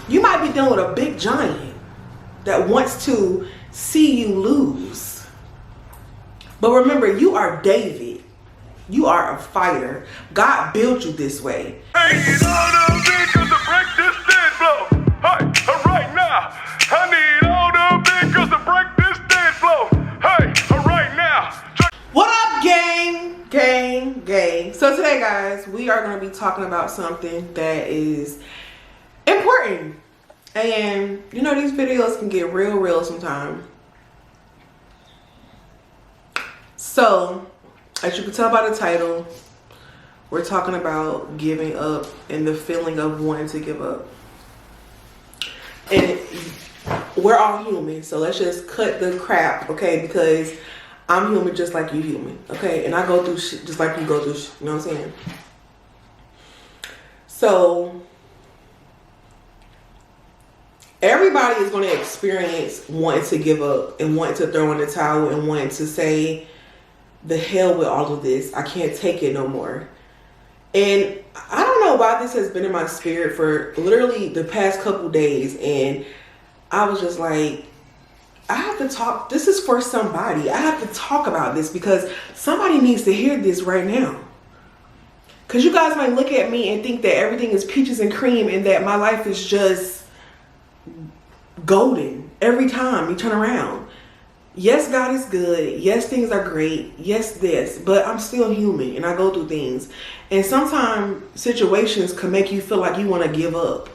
You might be dealing with a big giant that wants to see you lose. But remember, you are David. You are a fighter. God built you this way. Hey, you know the because to break this dead flow. Hey, right now. I need all the because to break this dead flow. Hey, right now. What up, gang? Gang. So today, guys, we are going to be talking about something that is important. And, you know, these videos can get real sometimes. So, as you can tell by the title, we're talking about giving up and the feeling of wanting to give up. And we're all human, so let's just cut the crap, okay? Because I'm human just like you human, okay? And I go through shit just like you go through shit, you know what I'm saying? So, everybody is going to experience wanting to give up and wanting to throw in the towel and wanting to say, the hell with all of this. I can't take it no more. And I don't know why this has been in my spirit for literally the past couple days. And I was just like, I have to talk. This is for somebody. I have to talk about this because somebody needs to hear this right now. Because you guys might look at me and think that everything is peaches and cream and that my life is just golden every time you turn around. Yes, God is good. Yes, things are great. Yes, this. But I'm still human and I go through things. And sometimes situations can make you feel like you want to give up.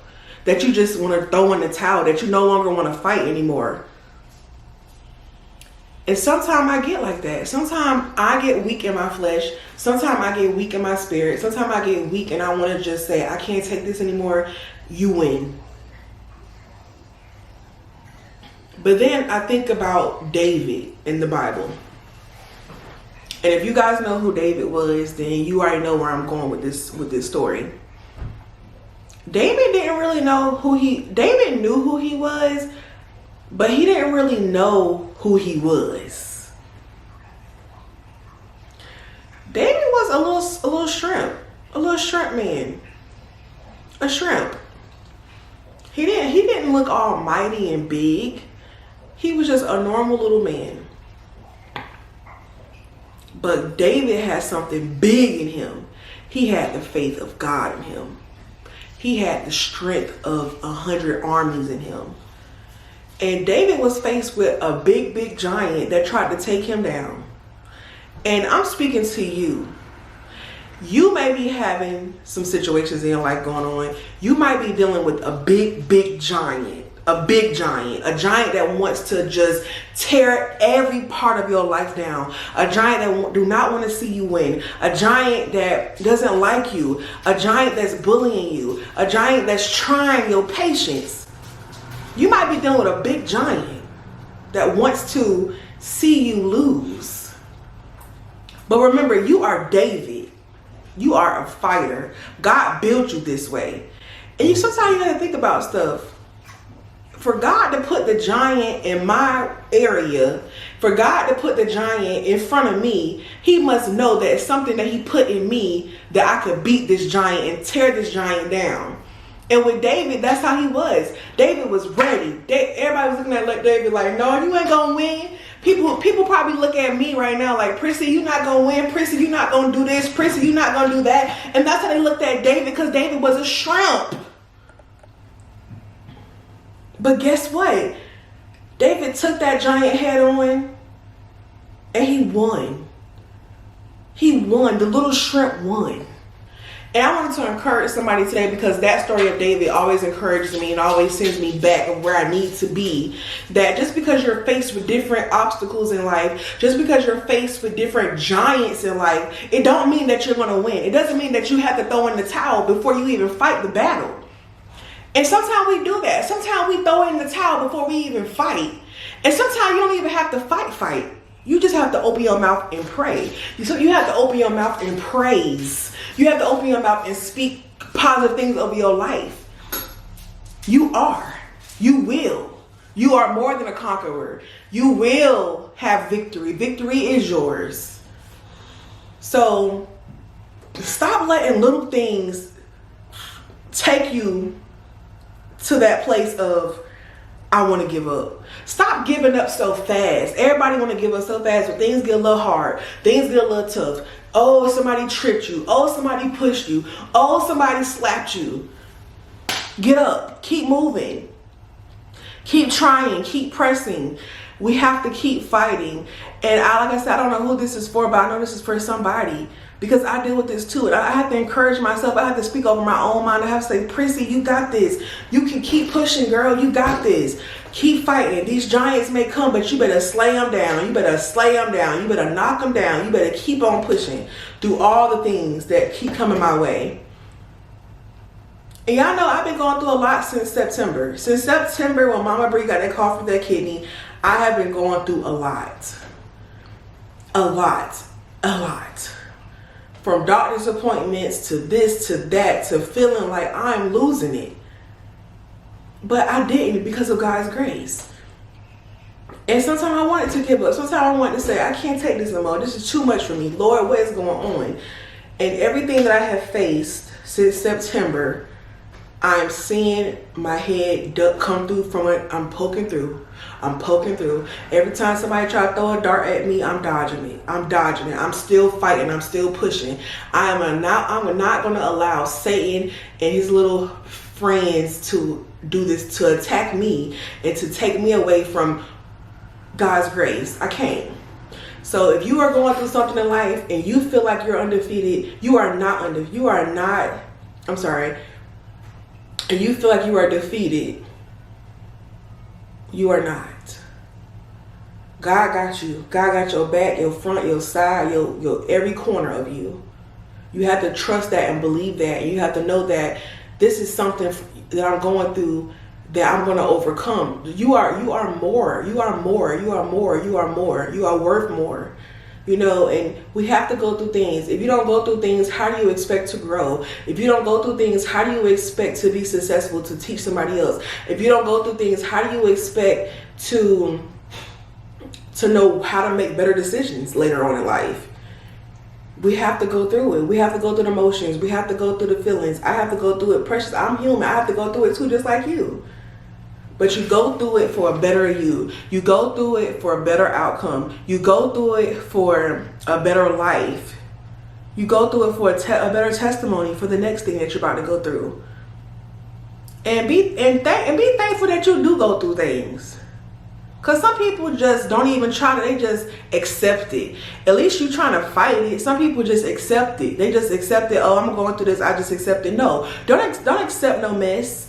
That you just want to throw in the towel. That you no longer want to fight anymore. And sometimes I get like that. Sometimes I get weak in my flesh. Sometimes I get weak in my spirit. Sometimes I get weak and I want to just say, I can't take this anymore. You win. But then I think about David in the Bible. And if you guys know who David was, then you already know where I'm going with this story. David didn't really know David knew who he was, but he didn't really know who he was. David was a little shrimp man. A shrimp. He didn't look almighty and big. He was just a normal little man. But David had something big in him. He had the faith of God in him. He had the strength of 100 armies in him. And David was faced with a big giant that tried to take him down. And I'm speaking to you. You may be having some situations in your life going on. You might be dealing with a big giant. A big giant, a giant that wants to just tear every part of your life down, a giant that do not want to see you win, a giant that doesn't like you, a giant that's bullying you, a giant that's trying your patience. You might be dealing with a big giant that wants to see you lose. But remember, you are David. You are a fighter. God built you this way. And sometimes you got to think about stuff. For God to put the giant in my area, for God to put the giant in front of me, he must know that it's something that he put in me that I could beat this giant and tear this giant down. And with David, that's how he was. David was ready. Everybody was looking at David like, no, you ain't gonna win. People probably look at me right now like, Prissy, you not gonna win. Prissy, you not gonna do this. Prissy, you not gonna do that. And that's how they looked at David, because David was a shrimp. But guess what? David took that giant head on and he won. He won. The little shrimp won. And I wanted to encourage somebody today, because that story of David always encourages me and always sends me back of where I need to be. That just because you're faced with different obstacles in life, just because you're faced with different giants in life, it don't mean that you're going to win. It doesn't mean that you have to throw in the towel before you even fight the battle. And sometimes we do that. Sometimes we throw in the towel before we even fight. And sometimes you don't even have to fight. You just have to open your mouth and pray. So you have to open your mouth and praise. You have to open your mouth and speak positive things over your life. You are. You will. You are more than a conqueror. You will have victory. Victory is yours. So stop letting little things take you to that place of, I want to give up. Stop giving up so fast. Everybody want to give up so fast, but things get a little hard. Things get a little tough. Oh, somebody tripped you. Oh, somebody pushed you. Oh, somebody slapped you. Get up. Keep moving. Keep trying. Keep pressing. We have to keep fighting. And like I said, I don't know who this is for, but I know this is for somebody. Because I deal with this too. And I have to encourage myself. I have to speak over my own mind. I have to say, Prissy, you got this. You can keep pushing, girl. You got this. Keep fighting. These giants may come, but you better slay them down. You better slay them down. You better knock them down. You better keep on pushing through all the things that keep coming my way. And y'all know I've been going through a lot since September. Since September, when Mama Bree got that call from that kidney, I have been going through a lot. A lot. A lot. From doctor's appointments to this to that to feeling like I'm losing it. But I didn't, because of God's grace. And sometimes I wanted to give up. Sometimes I wanted to say, I can't take this no more. This is too much for me. Lord, what is going on? And everything that I have faced since September, I'm seeing my head come through from it. I'm poking through. I'm poking through. Every time somebody try to throw a dart at me, I'm dodging it. I'm dodging it. I'm still fighting. I'm still pushing. I'm not going to allow Satan and his little friends to do this, to attack me and to take me away from God's grace. I can't. So if you are going through something in life and you feel like you're undefeated, you are not undefeated. You are not, I'm sorry. And you feel like you are defeated, you are not. God got you. God got your back, your front, your side, your every corner of you. You have to trust that and believe that. And you have to know that this is something that I'm going through that I'm going to overcome. You are more. You are more. You are more. You are more. You are worth more. You know, and we have to go through things. If you don't go through things, how do you expect to grow? If you don't go through things, how do you expect to be successful, to teach somebody else? If you don't go through things, how do you expect to know how to make better decisions later on in life? We have to go through it. We have to go through the emotions. We have to go through the feelings. I have to go through it. Precious, I'm human. I have to go through it too, just like you. But you go through it for a better you. You go through it for a better outcome. You go through it for a better life. You go through it for a better testimony for the next thing that you're about to go through. And be thankful that you do go through things. Because some people just don't even try to, they just accept it. At least you're trying to fight it. Some people just accept it. They just accept it. Oh, I'm going through this. I just accept it. No, don't accept no mess.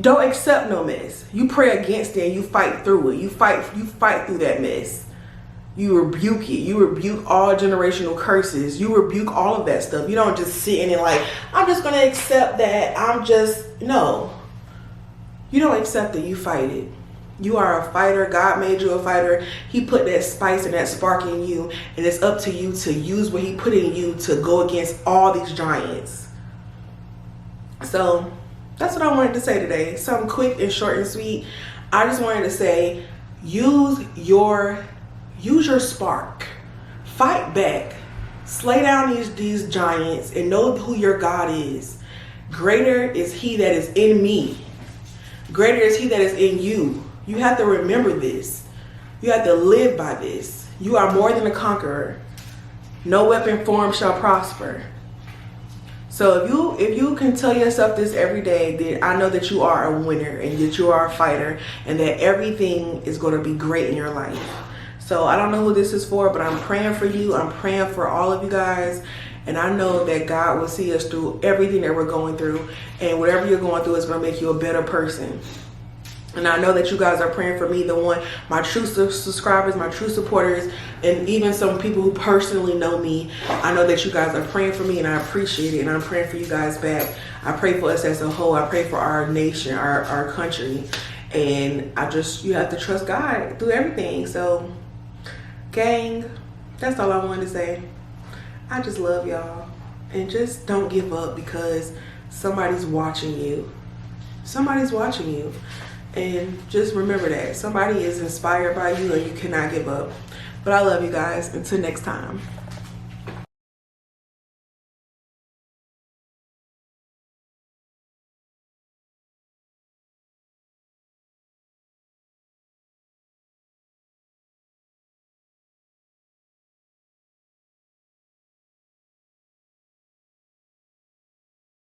Don't accept no mess. You pray against it and you fight through it. You fight through that mess. You rebuke it. You rebuke all generational curses. You rebuke all of that stuff. You don't just sit in it like, I'm just going to accept that. No. You don't accept it. You fight it. You are a fighter. God made you a fighter. He put that spice and that spark in you. And it's up to you to use what he put in you to go against all these giants. So that's what I wanted to say today. Something quick and short and sweet. I just wanted to say, use your spark. Fight back. Slay down these giants and know who your God is. Greater is he that is in me. Greater is he that is in you. You have to remember this. You have to live by this. You are more than a conqueror. No weapon formed shall prosper. So if you can tell yourself this every day, then I know that you are a winner and that you are a fighter and that everything is going to be great in your life. So I don't know who this is for, but I'm praying for you. I'm praying for all of you guys. And I know that God will see us through everything that we're going through. And whatever you're going through is going to make you a better person. And I know that you guys are praying for me, my true subscribers, my true supporters, and even some people who personally know me. I know that you guys are praying for me and I appreciate it. And I'm praying for you guys back. I pray for us as a whole. I pray for our nation, our country. And you have to trust God through everything. So, gang, that's all I wanted to say. I just love y'all. And just don't give up because somebody's watching you. Somebody's watching you. And just remember that somebody is inspired by you and you cannot give up. But I love you guys. Until next time.